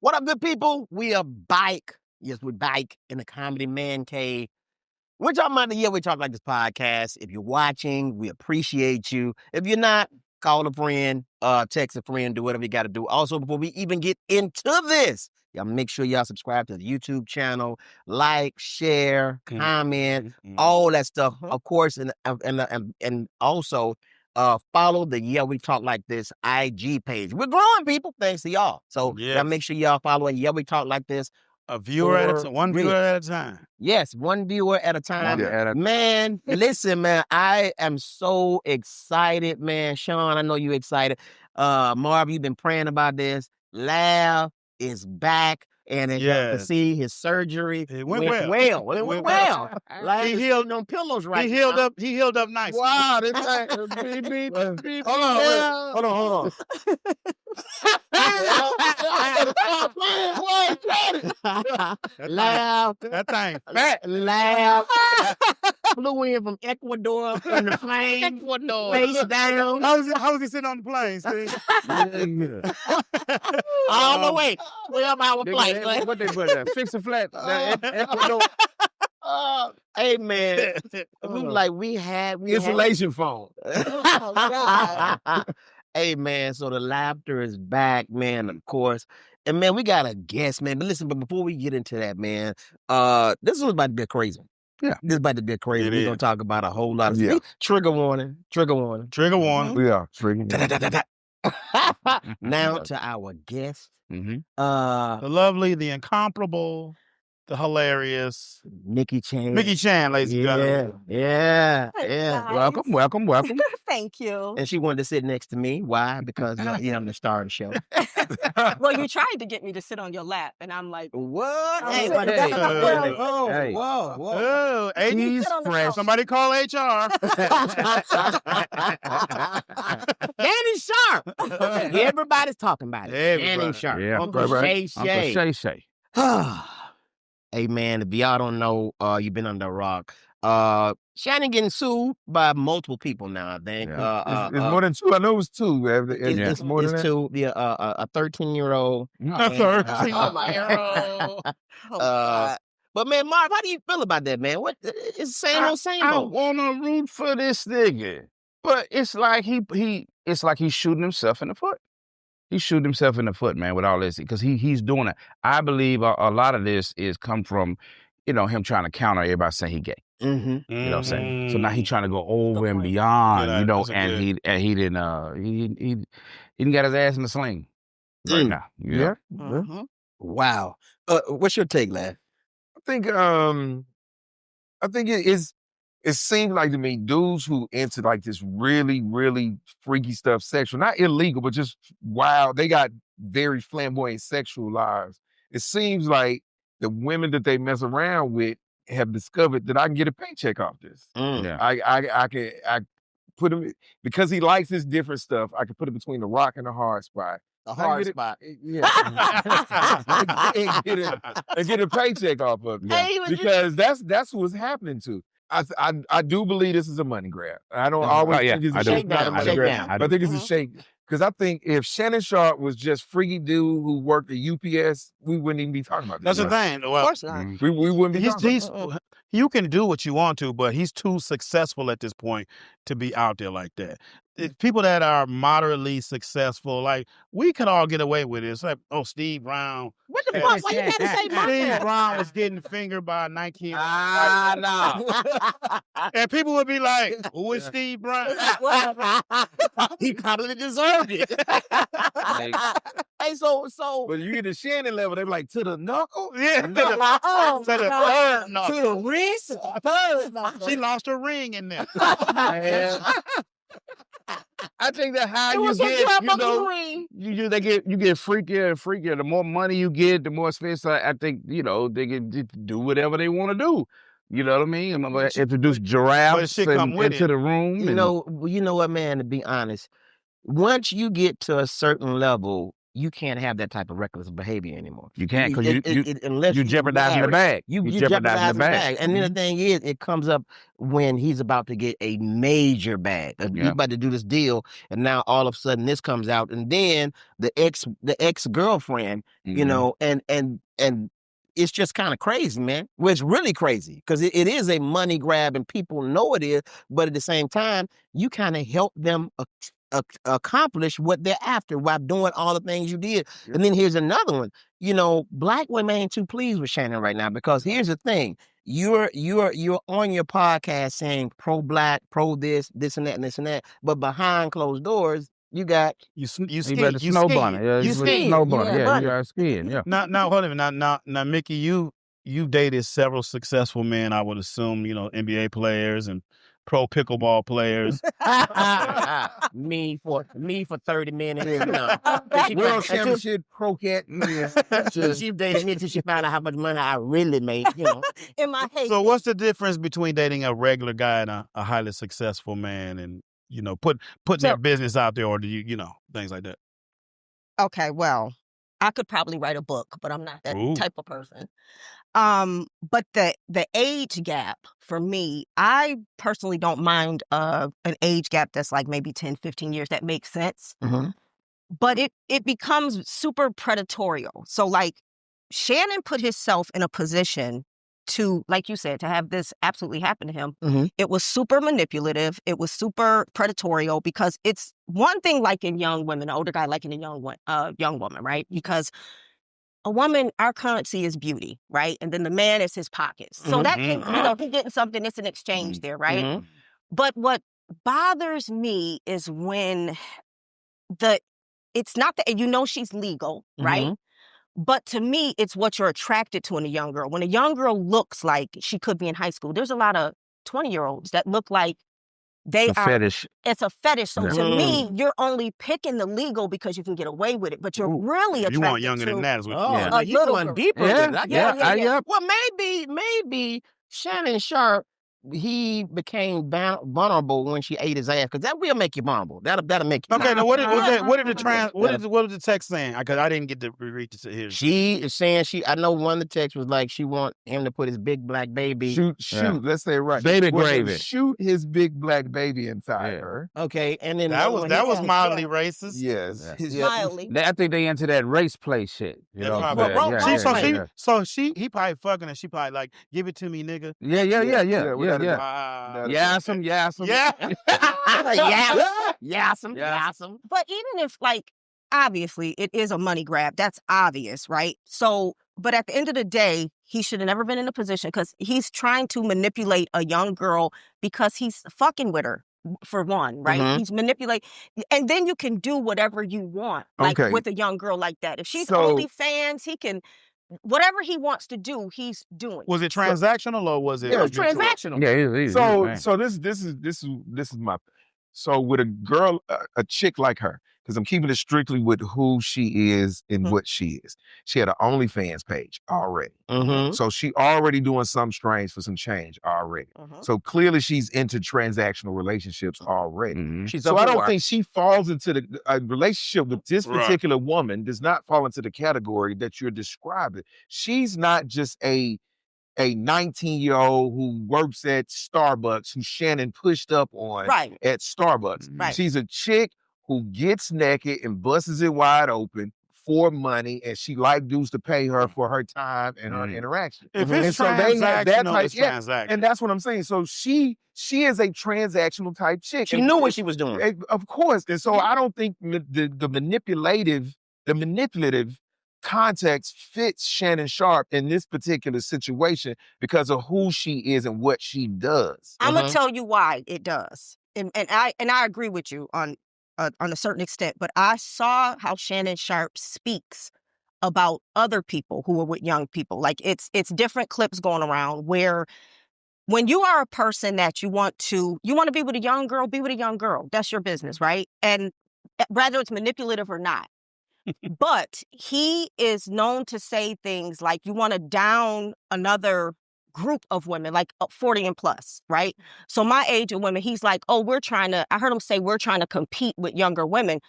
What up, good people? We are bike. Yes, we're bike in the Comedy Man Cave. We're talking about the Yeah We Talk Like This podcast. If you're watching, we appreciate you. If you're not, call a friend, text a friend, do whatever you got to do. Also, before we even get into this, y'all make sure y'all subscribe to the YouTube channel, like, share, comment, all that stuff. Of course, and also follow the Yeah We Talk Like This IG page. We're growing, people, thanks to y'all. So y'all make sure y'all following Yeah We Talk Like This. One viewer at a time. Yes, one viewer at a time. Man, listen, man, I am so excited, man. Sean, I know you're excited. Marv, you've been praying about this. Lav is back. And as y'all can see, his surgery went well. It went well. He healed on pillows right He healed up. He healed up nice. Wow, this thing. Hold on. Laugh. That thing. Laugh. Flew in from Ecuador on the plane. Face down. How was he sitting on the plane? All the way. 12-hour flight. What they put there? Fix a flat. Ecuador. Hey, man. We had insulation foam. Oh, God. Hey, man, so the laughter is back, man, of course. And, man, we got a guest, man. But listen, before we get into that, man, this is about to get crazy. Yeah. This is about to get crazy. We're going to talk about a whole lot of stuff. Trigger warning. We are triggering. Now to our guest. The lovely, the incomparable, the hilarious Micki Chan. Micki Chan, ladies and gentlemen. Yeah. Welcome. Thank you. And she wanted to sit next to me. Why? Because I'm the star of the show. Well, you tried to get me to sit on your lap, and I'm like, what? Whoa. He's fresh. Somebody call HR. Shannon Sharpe. Everybody's talking about it. Shannon Sharpe. Yeah, Uncle Shay. Uncle Shay. Hey, man, if y'all don't know, you've been under a rock. Shannon getting sued by multiple people now, I think. It's more than two. I know it was two. It's more than two. Yeah, a 13-year-old. A 13-year-old. But, man, Marv, how do you feel about that, man? What it's same old. I want to root for this nigga, but it's like he's shooting himself in the foot. He's shooting himself in the foot, man, with all this, because he's doing it. I believe a lot of this is come from, him trying to counter everybody saying he gay. Mm-hmm. You know what I'm saying? So now he's trying to go over and beyond, and he didn't got his ass in the sling right now. Yeah. Wow. What's your take, lad? I think it seems like to me dudes who into like this really, really freaky stuff, sexual, not illegal, but just wild. They got very flamboyant sexual lives. It seems like the women that they mess around with have discovered that I can get a paycheck off this. Yeah. I put him, because he likes this different stuff, I can put it between the rock and the hard spot. A hard spot. Yeah. and get a paycheck off of it. Hey, because that's what's happening to. I do believe this is a money grab. I don't always think it's a shake down. But I think it's a shake. Because I think if Shannon Sharpe was just freaky dude who worked at UPS, we wouldn't even be talking about this. That's the thing. Well, of course not. We wouldn't be talking about it. You can do what you want to, but he's too successful at this point to be out there like that. People that are moderately successful, like, we could all get away with it. It's like, Steve Brown. What the fuck? Why you gotta say my Steve name? Brown was getting fingered by a 19. No. And people would be like, who is Steve Brown? He probably deserved it. Hey, so. But you get the Shannon level, they be like, to the knuckle? Yeah. To the third knuckle. To the wrist? She lost her ring in there. I think that how you get, you get freakier and freakier. The more money you get, the more expensive. I think, they can do whatever they want to do. You know what I mean? I'm going to introduce giraffes into the room. You know what, man, to be honest, once you get to a certain level, you can't have that type of reckless behavior anymore. You can't because unless you jeopardizing the bag. You You jeopardizing the bag. bag. And then the thing is, it comes up when he's about to get a major bag. He's about to do this deal, and now all of a sudden this comes out, and then the ex-girlfriend, you know, and it's just kind of crazy, man. Well, it's really crazy because it is a money grab, and people know it is. But at the same time, you kind of help them accomplish what they're after while doing all the things you did. Yeah. And then here's another one. You know, black women ain't too pleased with Shannon right now because here's the thing. You're on your podcast saying pro-black, pro this and that and this and that, but behind closed doors, you got you snow bunny. Yeah, you snow bunny. Yeah, you are skiing. Yeah. Now hold on. Now, Micki, you dated several successful men. I would assume, you know, NBA players and pro pickleball players. me for 30 minutes. You know. World Championship croquet. She dated me until she found out how much money I really made. You know. In my head. So what's the difference between dating a regular guy and a highly successful man, and you know, putting their business out there, or do you know, things like that? Okay, well, I could probably write a book, but I'm not that type of person. But the age gap for me, I personally don't mind an age gap that's like maybe 10, 15 years. That makes sense. Mm-hmm. But it becomes super predatorial. So like Shannon put himself in a position to, like you said, to have this absolutely happen to him. Mm-hmm. It was super manipulative. It was super predatorial because it's one thing liking young women, an older guy liking a young woman, right? Because a woman, our currency is beauty, right? And then the man is his pockets. So that can, you know, he's getting something, it's an exchange there, right? Mm-hmm. But what bothers me is when it's not that, you know, she's legal, right? Mm-hmm. But to me, it's what you're attracted to in a young girl. When a young girl looks like she could be in high school, there's a lot of 20-year-olds that look like they are. Fetish. It's a fetish. So to me, you're only picking the legal because you can get away with it. But you're really attracted to. You want younger than that. Is what like you going deeper. Yeah. Well, maybe Shannon Sharpe, he became vulnerable when she ate his ass, because that will make you vulnerable. That'll make you. Okay, now what did the text saying? Because I didn't get to read this here. She is saying I know one of the texts was like she want him to put his big black baby. Shoot, let's say it right. Baby gravy. Shoot his big black baby inside her. Okay, and then that was mildly racist. Yes. Mildly. I think they into that race play shit. You know? So he probably fucking her. She probably like, give it to me, nigga. Yeah. Yassam. Yassam. But even if, like, obviously it is a money grab, that's obvious, right? So, but at the end of the day, he should have never been in a position, because he's trying to manipulate a young girl because he's fucking with her, for one, right? Mm-hmm. He's manipulate, and then you can do whatever you want, like with a young girl like that. If she's OnlyFans, he can. Whatever he wants to do, he's doing. Was it transactional or was it? It was transactional. Yeah. So this is my. So with a girl, a chick like her, because I'm keeping it strictly with who she is and what she is. She had an OnlyFans page already. Mm-hmm. So she already doing something strange for some change already. So clearly she's into transactional relationships already. Mm-hmm. So I don't think she falls into a relationship with this particular woman does not fall into the category that you're describing. She's not just a 19-year-old who works at Starbucks who Shannon pushed up on at Starbucks. Right. She's a chick who gets naked and busts it wide open for money, and she like dudes to pay her for her time and her interaction. If it's transactional, it's transactional. And that's what I'm saying. So she is a transactional type chick. She knew what she was doing. Of course. And so I don't think the manipulative context fits Shannon Sharpe in this particular situation because of who she is and what she does. I'm gonna tell you why it does, and I agree with you on a certain extent. But I saw how Shannon Sharpe speaks about other people who are with young people. Like it's different clips going around where when you are a person that you want to be with a young girl, be with a young girl. That's your business, right? And whether it's manipulative or not. But he is known to say things like, you want to down another group of women, like 40 and plus, right? So my age of women, he's like, I heard him say, we're trying to compete with younger women.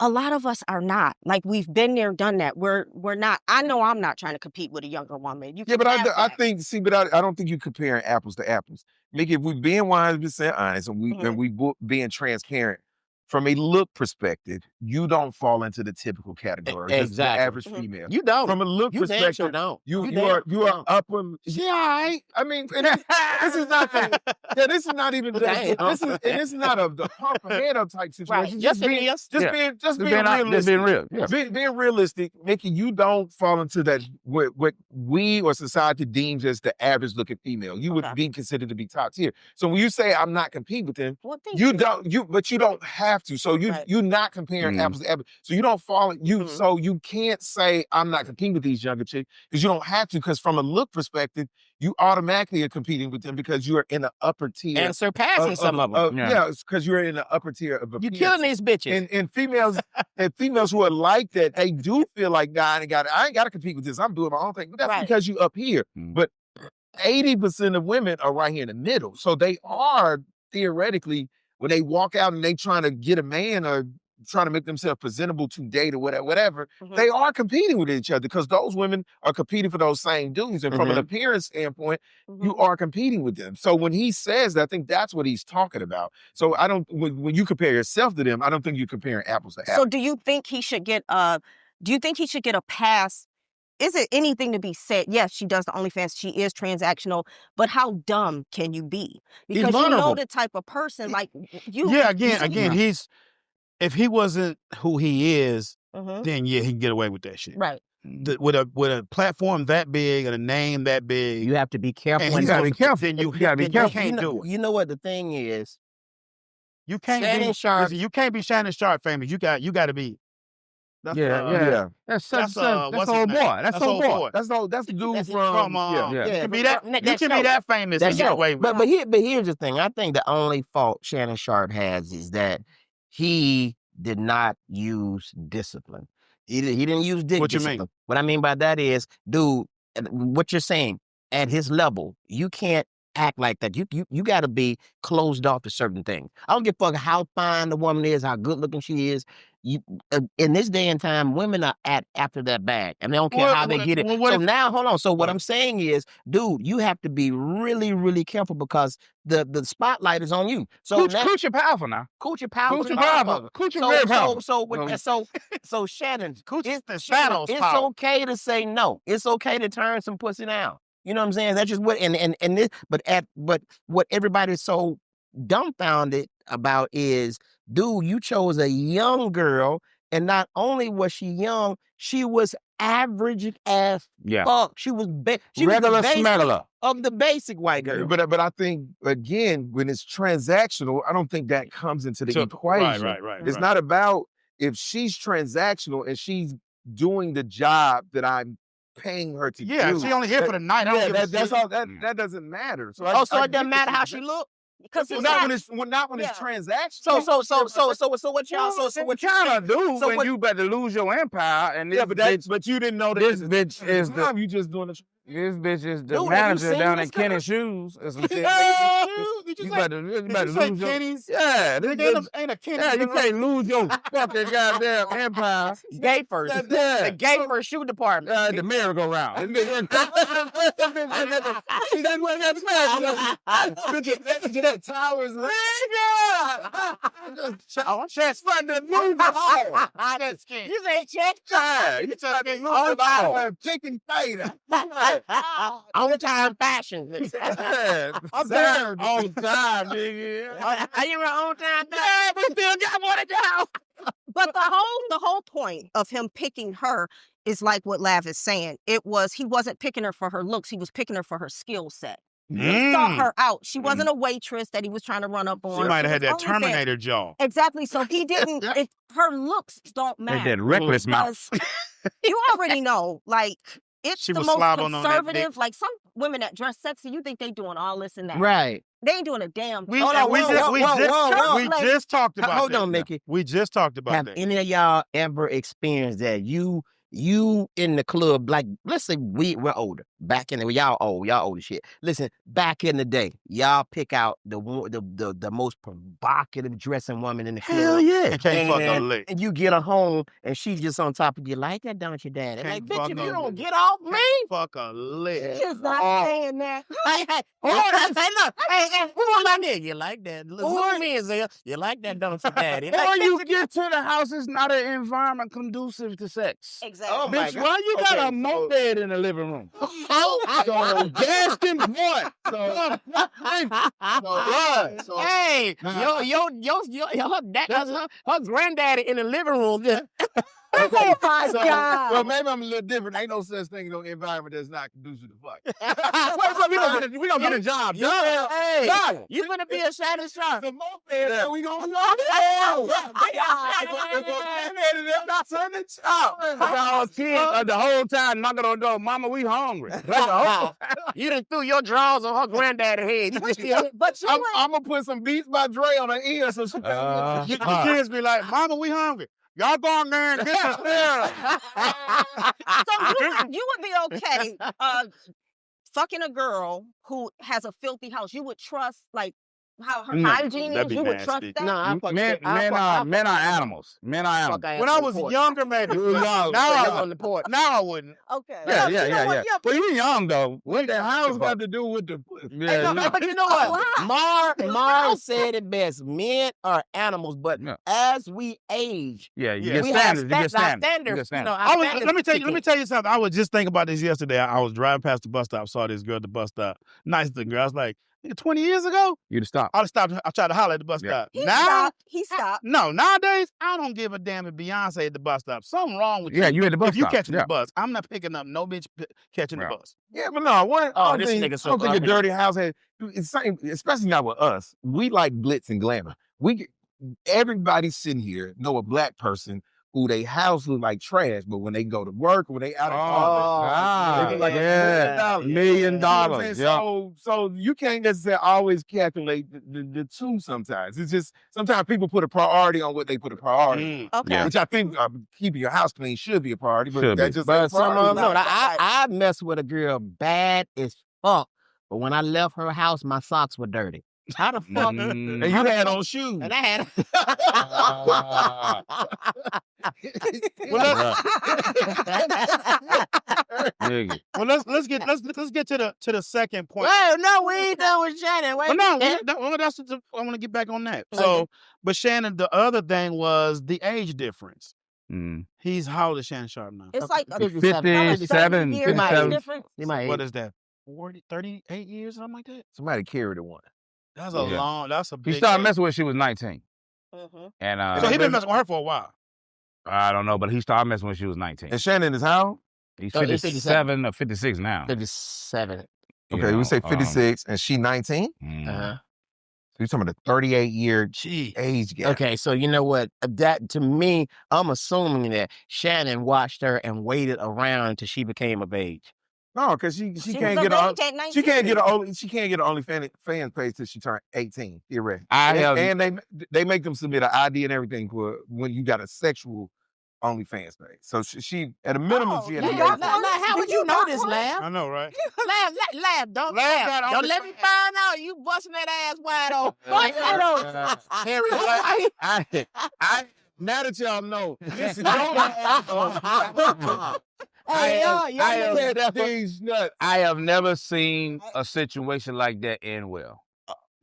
a lot of us are not. Like, we've been there, done that. We're not. I know I'm not trying to compete with a younger woman. You Yeah, can but have I that. think, see, but I don't think you're comparing apples to apples. Mickey, if we're being 100% honest and we being transparent, from a look perspective, you don't fall into the typical category, just the Exactly. average female. You don't. From a look You damn sure perspective, don't. you are upper. Yeah, I mean, and this is not the, yeah, this is not even Damn. this is not a pump ahead up type situation. Yes, Just it being, is. just Yeah. being, just Just being being realistic. real. Yeah. Being realistic, Mickey, you don't fall into that what we or society deems as the average looking female. You would be considered to be top tier. So when you say I'm not competing with them, Well, thank you don't. But you don't have to. So you're not comparing apples to apples. So you don't fall. So you can't say I'm not competing with these younger chicks because you don't have to. Because from a look perspective, you automatically are competing with them because you are in the upper tier And surpassing some of them. Yeah, because you're in the upper tier of You're killing these bitches. and females and females who are like that, they do feel like, nah, I ain't got to compete with this. I'm doing my own thing. But that's because you up here. But 80% of women are right here in the middle. So they are theoretically, when they walk out and they trying to get a man or trying to make themselves presentable to date or whatever, they are competing with each other because those women are competing for those same dudes. And from an appearance standpoint, you are competing with them. So when he says that, I think that's what he's talking about. So I don't, when you compare yourself to them, I don't think you're comparing apples to apples. So do you think he should get a pass? Is it anything to be said? Yes, she does the OnlyFans. She is transactional, but how dumb can you be? Because you know the type of person like you. Yeah, again, if he wasn't who he is, then yeah, he can get away with that shit. Right. With a platform that big and a name that big, You have to be careful. and when you gotta you- be careful. Then you gotta be careful. You You can't know, do it. you know what the thing is? You can't Shannon be Sharpe- listen, you can't be Shannon Sharpe famous. You got to be. That's, Yeah. That's what's old his boy. name? That's old boy. That's the dude That's from You Yeah. can be that. That You can show. be that famous That and get show. away with it. But here's the thing. I think the only fault Shannon Sharpe has is that he did not use discipline. He didn't use What you discipline. mean? What I mean by that is, dude, what you're saying, at his level, you can't act like that. You got to be closed off to certain things. I don't give a fuck how fine the woman is, how good looking she is. In this day and time, women are after that bag, and they don't care how they get it. So now, hold on. So what I'm saying is, dude, you have to be really, really careful because the spotlight is on you. So Coochie powerful now. Coochie powerful. Coochie powerful. Coochie very powerful. So Shannon, the shadows it's power. okay to say no. It's okay to turn some pussy down. You know what I'm saying? That's just what and this. But what everybody's so dumbfounded about is, dude, you chose a young girl, and not only was she young, she was average as fuck. She was Regular the basic smeggler. of the basic white girl. But I think, again, when it's transactional, I don't think that comes into the equation. Right. It's not about if she's transactional and she's doing the job that I'm paying her to do. Yeah, she only here for the night. I don't give a that's shit. all. That doesn't matter. So So it doesn't matter how she look. Because not when it's transactional. So what y'all? So what kind of do so when what- you better lose your empire and this but you didn't know that this bitch is the you just doing it. this bitch is the Dude, have you manager seen down this at Kenny's Shoes or some shit. You better lose your Kenny's? yeah. Ain't a Kenny's. Yeah, you can't lose your fucking goddamn empire. gay first? Yeah. The gay first shoe department. The merry-go-round. That tower is Chest fun to move You say check? You just get moved chicken fighter. On time fashion. I'm there on time, nigga. Are you on time? Yeah, we still got more to go. But the whole point of him picking her is like what Lav is saying. He wasn't picking her for her looks. He was picking her for her skill set. He sought her out. She wasn't a waitress that he was trying to run up on. She might have had that was only Terminator jaw. Exactly. So he didn't. Her looks don't matter. That reckless mouth. Because you already know, like, it's She the was most slobbing on that conservative. dick. Like, some women that dress sexy, you think they doing all this and that. Right. They ain't doing a damn thing. We whoa. just talked about Hold that. on, Mickey. We just talked about Have that. any of y'all ever experienced that? You you in the club, like, let's say we're older. Back in the, y'all old as shit. Listen, back in the day, y'all pick out the most provocative dressing woman in the club. Hell yeah. And can't fuck a lick. And you get her home, and she's just on top of you like that, don't you, daddy? Like, Can't bitch, fuck if a you don't lick. get off me. Fuck a lick. She's not saying that. Hey, hold on. Hey, look. Hey, who on my nigga? You like that? Zoom in, Zell. You like that, don't you, daddy? Or Like, you get to the house, it's not an environment conducive to sex. Exactly. Oh, my Bitch, God. why you got Okay, a moped in the living room? so Gaston what? hey, her granddaddy in the living room. Just, Oh my God. Well, maybe I'm a little different. Ain't no such thing in no environment that's not conducive to fuck. We gonna get a job. Hey, you gonna be a Shannon Sharpe. The moped, so we gonna not turn the chop. The whole time knocking on the door, Mama, we hungry. You done threw your drawers on her granddaddy's head. You just still, But you I'm gonna put some Beats by Dre on her ear so she Your kids be like, Mama, we hungry. Y'all go in there and get the stairs. so you would be okay fucking a girl who has a filthy house. You would trust like how her hygiene that'd is. be You would nasty. trust that. No, I fuck Men are animals. Men are animals. When I was younger, maybe. Now on the porch. I wouldn't. Okay. Yeah. But you young though. What the house got to do with the pussy? Yeah, Hey, but you know what? Mar said it best. Men are animals, but as we age, you Yeah. get we standards. You have get standards. standards. You get You standards. know, our Let me standards tell you something. I was just thinking about this yesterday. I was driving past the bus stop, saw this girl at the bus stop. Nice looking girl. I was like, 20 years ago, You'd stop. I'd have stopped. I tried to holler at the bus stop. He stopped. No, nowadays, I don't give a damn if Beyonce at the bus stop. Something wrong with you. Yeah, you at the bus If you stop. catching Yeah. the bus, I'm not picking up no bitch catching the Right. bus. Yeah, but no, what? Oh, I this don't think, nigga so I don't think a ugly. dirty house has, it's same, especially not with us. We like glitz and glamour. Everybody sitting here know a black person who they house look like trash, but when they go to work, when they out of college, they look like $1 million. $1 million. You know what I'm saying? So you can't necessarily always calculate the two sometimes. It's just sometimes people put a priority on what they put a priority on. Okay. Yeah. Which I think keeping your house clean should be a priority, but Should that be. just But ain't some priority. of them, I messed with a girl bad as fuck, but when I left her house, my socks were dirty. How the fuck? And you had on shoes. And I had. Well, let's get to the second point. Well, no, we ain't done with Shannon. Wait, Well, I want to get back on that. So, but Shannon, the other thing was the age difference. He's how old is Shannon Sharpe now? It's like 57, 57. difference. What is that? 38 years, something like that? Somebody carried the one. That's a big He started age. messing with her when she was 19. And So he been messing with her for a while. I don't know, but he started messing when she was 19. And Shannon is how? He's Oh, he's 57 or 56 now. 57. Okay, we say 56 and she 19? Uh-huh. So you're talking about a 38-year age gap. Okay, so you know what? That to me, I'm assuming that Shannon watched her and waited around until she became of age. No, because she can't get on. She can't get an OnlyFans page till she turned 18. Theoretically, and they make them submit an ID and everything for when you got a sexual OnlyFans page. So she at a minimum she had to Now, how would you know this, Lab? I know, right? Lab, don't got let me find out you busting that ass wide open. Harry, I now that y'all know, listen, I have never seen a situation like that end well.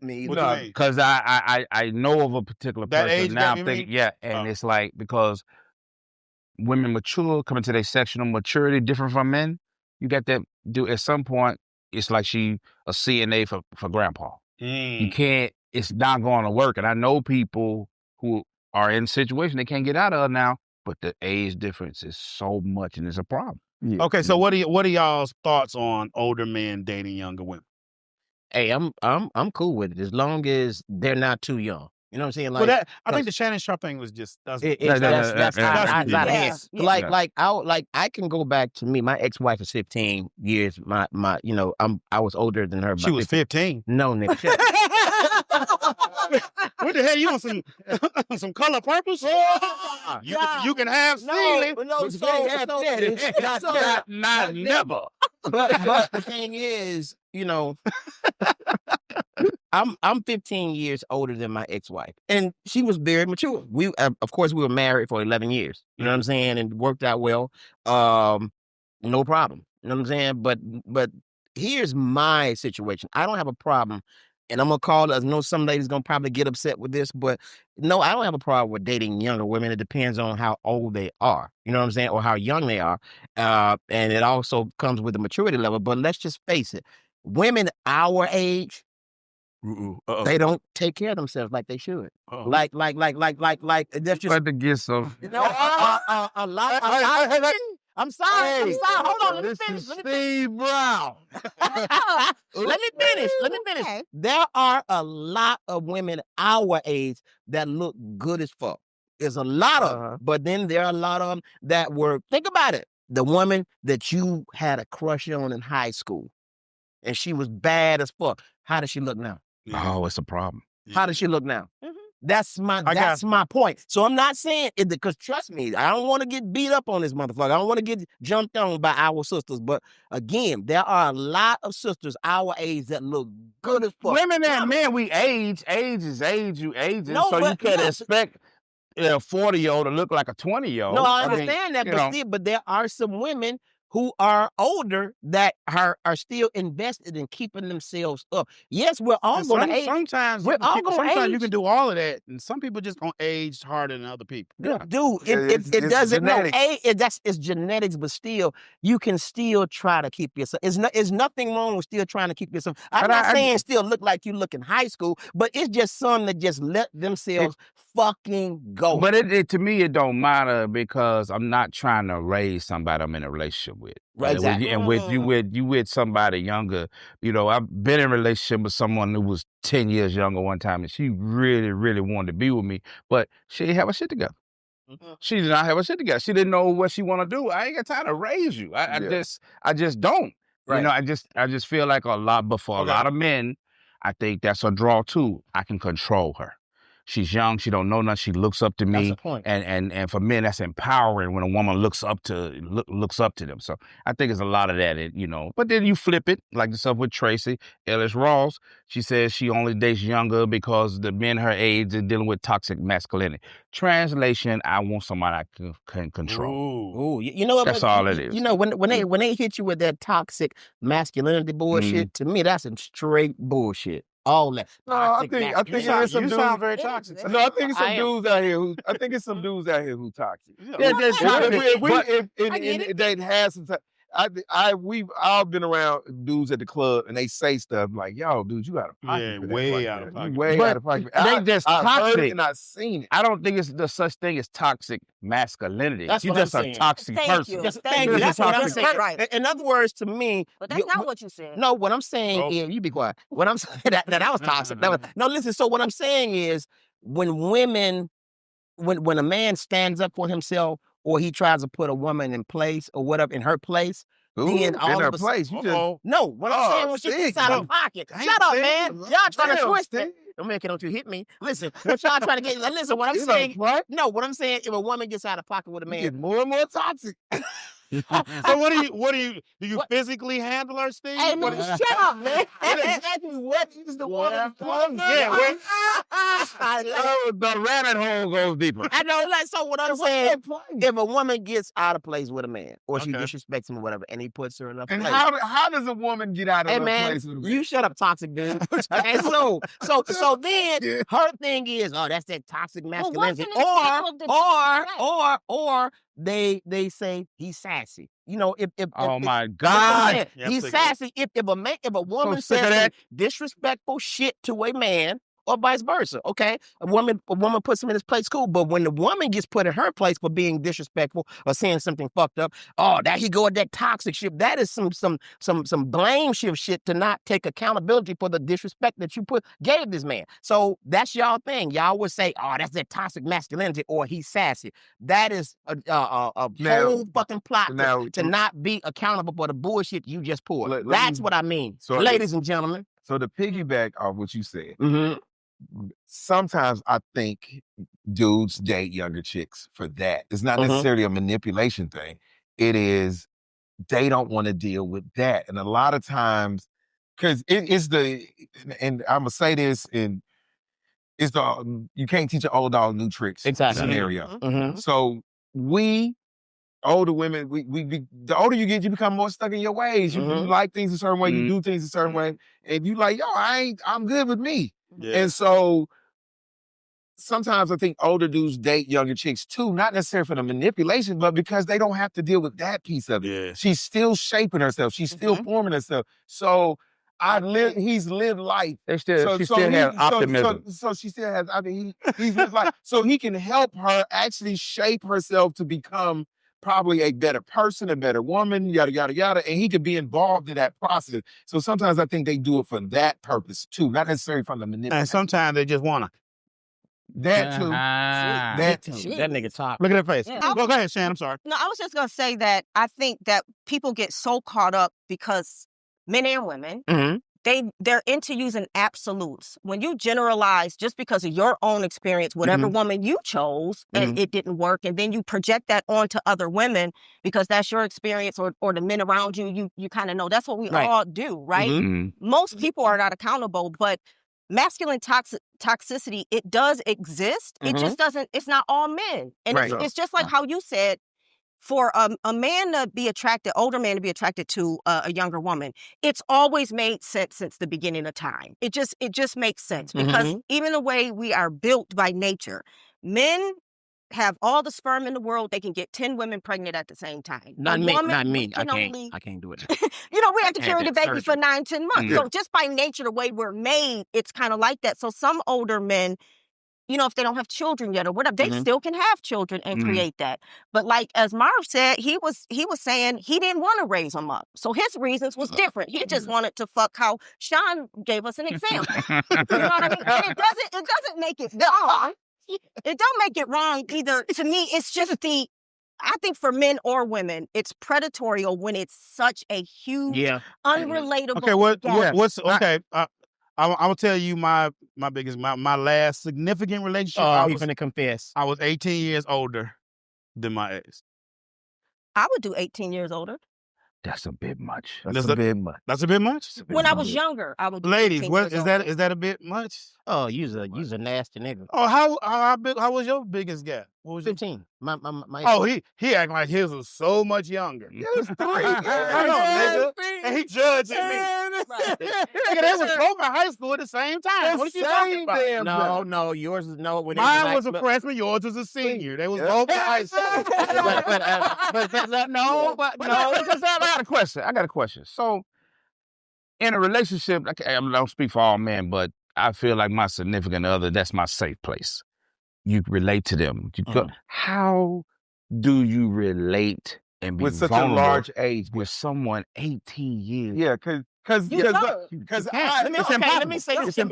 Me What do you mean? Because I know of a particular That person age now. gap, I'm you thinking, mean? and it's like because women mature, come into their sexual maturity different from men. You got that dude at some point. It's like she a CNA for grandpa. You can't. It's not going to work. And I know people who are in situations they can't get out of now, but the age difference is so much, and it's a problem. Yeah. Okay, so what are y'all's thoughts on older men dating younger women? Hey, I'm cool with it as long as they're not too young. You know what I'm saying? Like, Well, I think the Shannon Sharpe thing was just that's ridiculous. out of hand. Yeah. Like I can go back to me. My ex-wife is 15 years. I was older than her. She was 15. No, nigga. What the hell? You want some color purples? You can have ceiling. No, but you can't have that. Not never. But the thing is, I'm 15 years older than my ex-wife, and she was very mature. We, of course, we were married for 11 years. You know what I'm saying, and worked out well. No problem. You know what I'm saying. But here's my situation. I don't have a problem, and I'm gonna call. I know some ladies gonna probably get upset with this, but no, I don't have a problem with dating younger women. It depends on how old they are. You know what I'm saying, or how young they are, and it also comes with the maturity level. But let's just face it, women our age. They don't take care of themselves like they should. Like that's just But to get some. a lot. I'm sorry. Hold on. Let me finish. Steve Brown. Let me finish. Okay. There are a lot of women our age that look good as fuck. There's a lot of them, but then there are a lot of them that were. Think about it. The woman that you had a crush on in high school, and she was bad as fuck. How does she look now? Oh, it's a problem. How does she look now? Mhm. That's my point. So I'm not saying it because trust me, I don't want to get beat up on this motherfucker. I don't want to get jumped on by our sisters. But again, there are a lot of sisters our age that look good as fuck. Women and men, we age. Age is age. You aging, so you can't expect a 40-year-old to look like a 20-year-old. No, I understand that, but there are some women who are older that are still invested in keeping themselves up. Yes, we're all going to age. Sometimes you can do all of that, and some people just gonna age harder than other people. Dude, it doesn't. No, it's genetics, but still, you can still try to keep yourself. It's nothing wrong with still trying to keep yourself. I'm not saying still look like you look in high school, but it's just some that just let themselves fucking go. But to me, it don't matter because I'm not trying to raise somebody I'm in a relationship with. Right, exactly. And you with somebody younger. I've been in a relationship with someone who was 10 years younger one time, and she really, really wanted to be with me, but she didn't have her shit together. She did not have her shit together. She didn't know what she want to do. I ain't got time to raise you. I just don't. Right. I just feel like a lot of men, I think that's a draw too. I can control her. She's young. She don't know nothing. She looks up to me. That's the point. And for men, that's empowering when a woman looks up to them. So I think it's a lot of that. But then you flip it, like the stuff with Tracy Ellis Ross. She says she only dates younger because the men her age are dealing with toxic masculinity. Translation: I want somebody I can control. Ooh, you know what? That's all it is. When they hit you with that toxic masculinity bullshit, to me that's some straight bullshit. All that. No, I think it's some dudes. Sound very toxic. No, I think it's some dudes out here who. I think it's some dudes out here who toxic. If they have some. We've all been around dudes at the club and they say stuff like, "Yo, dude, you out of pocket." Yeah, way out of pocket. Way out of pocket. They just I've toxic. heard it and I've seen it. I don't think it's the such thing as toxic masculinity. That's You're what just I'm a saying. toxic Thank person. you. Thank you. That's what I'm saying. Right. In other words, to me, But that's not what you said. no. What I'm saying is, you be quiet. What I'm saying that was toxic. No, listen. So what I'm saying is, when a man stands up for himself, or he tries to put a woman in place or whatever in her place. Then all in of her a place. You just no. What I'm saying when she gets out of pocket. Shut up, man. Y'all trying to twist it. Don't you hit me? Listen, what y'all trying to get? Listen, what I'm saying. No, what I'm saying. If a woman gets out of pocket with a man, get more and more toxic. So what do you physically handle her, Steve? Hey, man, shut up, man. Exactly what is the one? Yeah, The rabbit hole goes deeper. I know, so what I'm saying, if a woman gets out of place with a man, or she disrespects him or whatever, and he puts her in a place. And how does a woman get out of a place with a man? You shut up, toxic dude. And so then her thing is, that's that toxic masculinity. Or they say he's sassy. If my God, he's sassy. If a woman says disrespectful shit to a man, or vice versa, okay? A woman puts him in his place, cool. But when the woman gets put in her place for being disrespectful or saying something fucked up, that he go at that toxic shit. That is some blame shift shit to not take accountability for the disrespect that you gave this man. So that's y'all thing. Y'all would say, that's that toxic masculinity, or he's sassy. That is a whole fucking plot to not be accountable for the bullshit you just pulled. That's what I mean, ladies and gentlemen. So to piggyback off what you said, sometimes I think dudes date younger chicks for that. It's not necessarily a manipulation thing. It is they don't want to deal with that. And a lot of times, because it is and I'm gonna say this, and it's you can't teach an old dog new tricks scenario. So we older women, the older you get, you become more stuck in your ways. You like things a certain way, you do things a certain way, and you like, yo, I'm good with me. And so sometimes I think older dudes date younger chicks too, not necessarily for the manipulation, but because they don't have to deal with that piece of it. Yeah. She's still shaping herself. She's still forming herself. So he's lived life. She still has optimism. So she still has, he's lived life. So he can help her actually shape herself to become probably a better person, a better woman, yada, yada, yada. And he could be involved in that process. So sometimes I think they do it for that purpose too, not necessarily from the manipulation. And sometimes they just want to. That too. That nigga talk. Look at her face. Yeah. Go ahead, Shan. I'm sorry. No, I was just going to say that I think that people get so caught up because men and women, they're into using absolutes. When you generalize just because of your own experience, whatever woman you chose, and it didn't work, and then you project that onto other women because that's your experience or the men around you, you kind of know. That's what we all do, right? Most people are not accountable, but masculine toxicity, it does exist. It just doesn't, it's not all men. And it's just like how you said, for a man to be attracted, older man to be attracted to a younger woman, it's always made sense since the beginning of time. It just makes sense because even the way we are built by nature, men have all the sperm in the world. They can get 10 women pregnant at the same time. Not me. I can't do it. We have to carry the baby for 9-10 months. So just by nature, the way we're made, it's kind of like that. So some older men, if they don't have children yet or whatever, they still can have children and create that. But like as Marv said, he was saying he didn't want to raise them up. So his reasons was different. He just wanted to fuck how Sean gave us an example. You know what I mean? And it doesn't make it wrong. It don't make it wrong either. To me, it's just I think for men or women, it's predatorial when it's such a huge, unrelatable. Okay, what's okay? I'm gonna tell you my last significant relationship. Oh, he's gonna confess. I was 18 years older than my ex. I would do 18 years older. That's a bit much. That's a bit much. When I was younger, I would. Ladies, is that a bit much? Oh, you's a nasty nigga. Oh, how was your biggest guy? What was 15. My he acting like his was so much younger. Yes, 3 I know, nigga. And he judging me. Nigga, they was both in high school at the same time. What are you talking about? No, yours is no. Mine was a freshman, yours was a senior. They was both in high school. But I got a question. So, in a relationship, I don't speak for all men, but I feel like my significant other, that's my safe place. You relate to them. How do you relate and be with such a vulnerable large age with someone 18 years? Yeah, because let me say this. I'm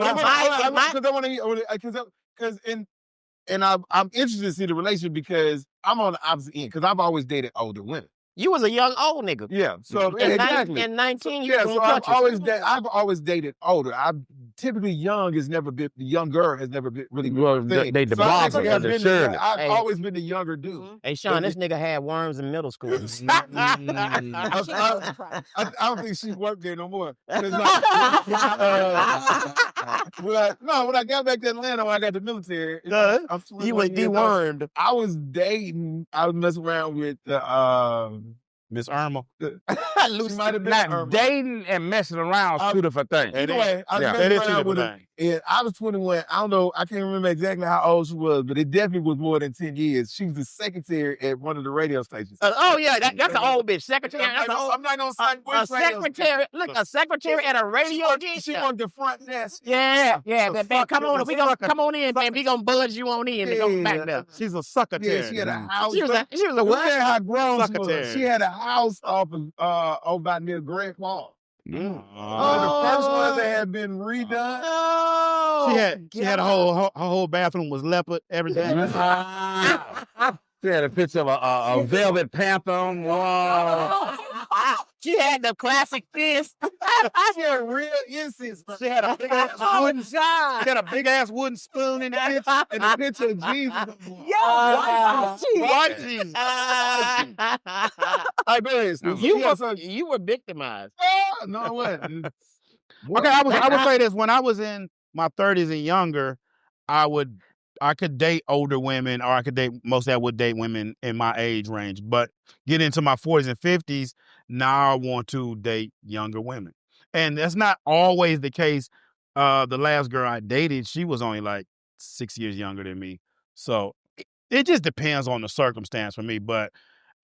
interested to see the relationship because I'm on the opposite end because I've always dated older women. You was a young old nigga. Yeah, so exactly. And 19 years. So I've always dated older. Typically young has never been the younger has never been really. Well, they devolved I've always been the younger dude. Hey Sean, this nigga had worms in middle school. I don't think she worked there no more. When I got back to Atlanta, when I got the military, he was dewormed. I was dating. I was messing around with Miss Irma. She might have been Irma. Dating and messing around is two different things. Anyway, I was messing around with her. And I was 21. I don't know. I can't remember exactly how old she was, but it definitely was more than 10 years. She was the secretary at one of the radio stations. That's an old bitch. Secretary. I'm not gonna say which secretary. Look, a secretary at a radio. She on the front desk. Yeah. Man, come on. We gonna come on in, man. We gonna buzz you on in and go back there. She's a secretary. Yeah, she had a house. She was a what? How grown she was. She had a house off of over near Grand Falls. The first one that had been redone. She had her whole bathroom was leopard, everything. She had a picture of a velvet panther on wall. She had the classic fist. She had real incense, bro. She had a big ass Oh, wooden. God. She had a big ass wooden spoon in the kitchen. And the picture of Jesus. White Jesus. I bet You were victimized. No, I wasn't. Okay, I would say this. When I was in my 30s and younger, I could date older women, or mostly I would date women in my age range. But get into my 40s and 50s, now I want to date younger women. And that's not always the case. The last girl I dated, she was only like 6 years younger than me. So it just depends on the circumstance for me. But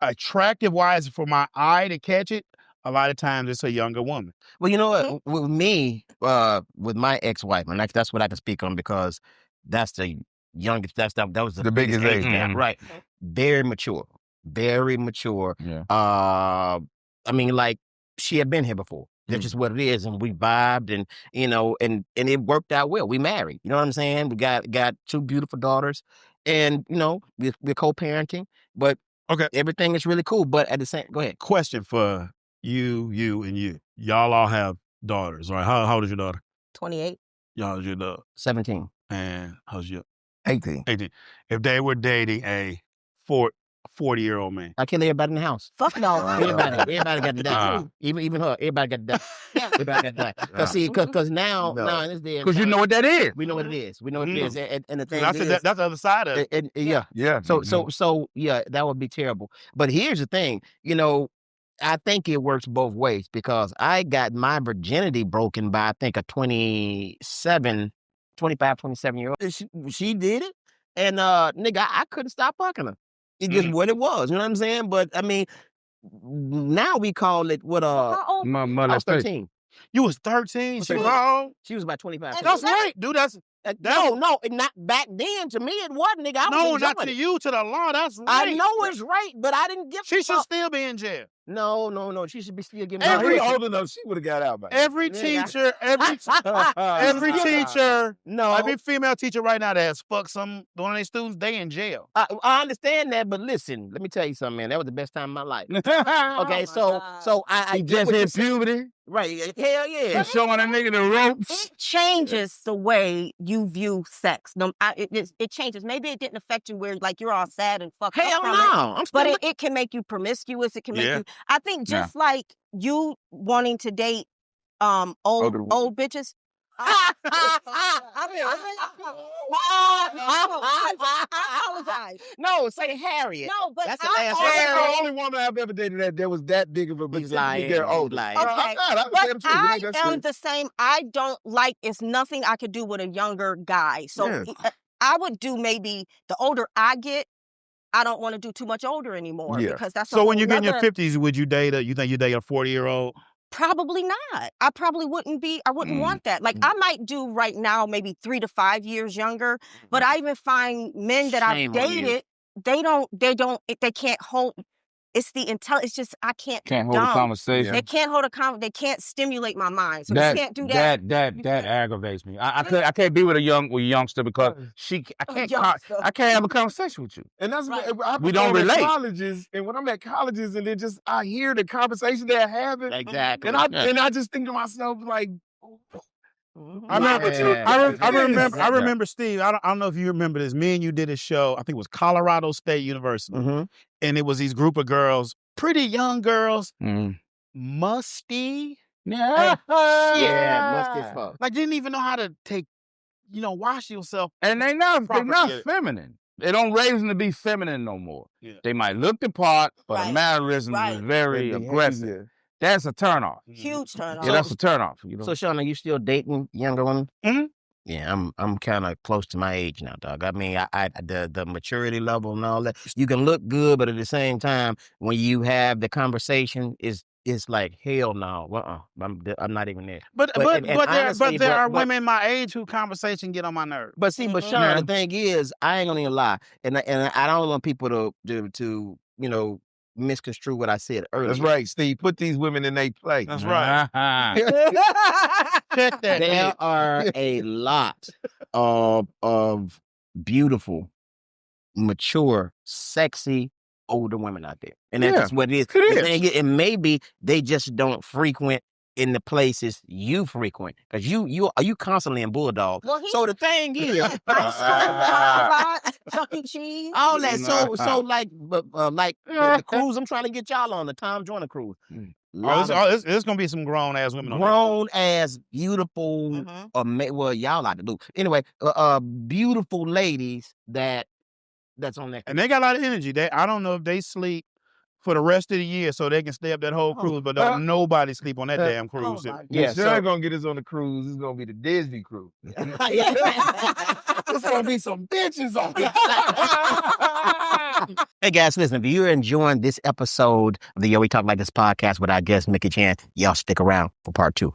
attractive wise, for my eye to catch it, a lot of times it's a younger woman. Well, you know what? With me, with my ex-wife, and that's what I can speak on because that's the youngest. That was the biggest age gap, gap. right? Very mature, very mature. Yeah. I mean, like she had been here before. That's just what it is, and we vibed, and and it worked out well. We married. You know what I'm saying? We got 2 beautiful daughters, and we're co-parenting, but Okay. everything is really cool. But at the same, go ahead. Question for you, and you. Y'all all have daughters, right? How old is your daughter? 28. How's your daughter? 17. And how's your 18. 18? If they were dating a 40-year-old man. I kill everybody in the house. Fuck no. Everybody got to die. Even her. Everybody got to die. Everybody got to die. Because now in this day, Because you know what that is. we know what it is. We know what it is. And the thing That's is, that's the other side of it. yeah. Yeah. So yeah, that would be terrible. But here's the thing, I think it works both ways because I got my virginity broken by I think a 25, 27-year-old. She did it, and nigga, I couldn't stop fucking her. It's just what it was. You know what I'm saying? But I mean, now we call it what? How old? I was 13. You was 13. She was how old? She was about 25. That's right, dude. No, not back then. To me, it wasn't, nigga. I was No, enjoying not to it. you, to the law. That's right. I know it's right, but I didn't give a She should fuck. still be in jail. No. She should be still giving Every me old enough, she would have got out, man. Every Yeah. teacher, every teacher, No. every female teacher right now that has fucked one of their students, they in jail. I understand that, but listen, let me tell you something, man. That was the best time of my life. Okay, my so God. I He get just what you're hit saying. puberty. Right? Hell yeah. He's showing a nigga the ropes. It changes the way you view sex. It changes. Maybe it didn't affect you where like you're all sad and fucked up Hell from it. no. I'm still. But it can make you promiscuous. It can make Yeah. you. I think just like you wanting to date old bitches. I apologize. No, say Harriet. No, but That's the I last always- That's the only woman I've ever dated that was that big of a He's bitch. lying. They're He's older. lying. I'm Okay. not. I'm But saying the truth. I That's am it. the same. I don't like. It's nothing I could do with a younger guy. So Yeah. I would do maybe the older I get. I don't want to do too much older anymore Yeah. because that's So when you get in your another- 50s, would you date you think you date a 40-year-old? Probably not. I probably wouldn't be. I wouldn't want that. Like I might do right now, maybe 3 to 5 years younger. But I even find men that I've Shame on you. dated, they can't hold. It's the it's just I can't. Can't be hold a dumb. conversation. They can't hold a conversation. They can't stimulate my mind. So you can't do that. That aggravates me. I can't be with a youngster because I can't have a conversation with you. And that's Right. what We don't relate. Colleges, and when I'm at colleges, and then just I hear the conversation they're having, Exactly. and I just think to myself like, I remember, Yeah. I remember, Steve. I don't know if you remember this. Me and you did a show. I think it was Colorado State University, and it was these group of girls, pretty young girls, musty. Yeah. Yeah, musty as fuck. Like didn't even know how to wash yourself. And they're not Proper- feminine. They don't raise them to be feminine no more. Yeah. They might look the part, but the Right. mannerisms is very aggressive. That's a turnoff. Huge turn off. Yeah, that's a turnoff. You know. So, Sean, are you still dating younger women? Mhm. Yeah, I'm kind of close to my age now, dog. I mean, the maturity level and all that. You can look good, but at the same time, when you have the conversation, it's like hell no. I'm not even there. But and honestly, there are but- women my age who conversation get on my nerves. But see, but Sean, the thing is, I ain't gonna even lie, and I don't want people to misconstrue what I said earlier. that's right, Steve. Put these women in their place. That's right. Check that. There are a lot of beautiful, mature, sexy, older women out there. And that's Yeah, just what it is. it is. The thing is, and maybe they just don't frequent in the places you frequent. Because you constantly in Bulldog. Well, So the thing is, Chuck E. Cheese. all that. So like the cruise I'm trying to get y'all on, the Tom Joyner cruise. There's gonna be some grown ass women on there. Grown ass, beautiful, well, y'all like to do. Anyway, beautiful ladies that's on that. And they got a lot of energy. I don't know if they sleep for the rest of the year so they can stay up that whole cruise, but don't nobody sleep on that damn cruise. Yeah, Sean gonna get us on the cruise. It's gonna be the Disney cruise. There's gonna be some bitches on it. Hey guys, listen, if you're enjoying this episode of the Yo We Talk Like This podcast with our guest Micki Chan, y'all stick around for part 2.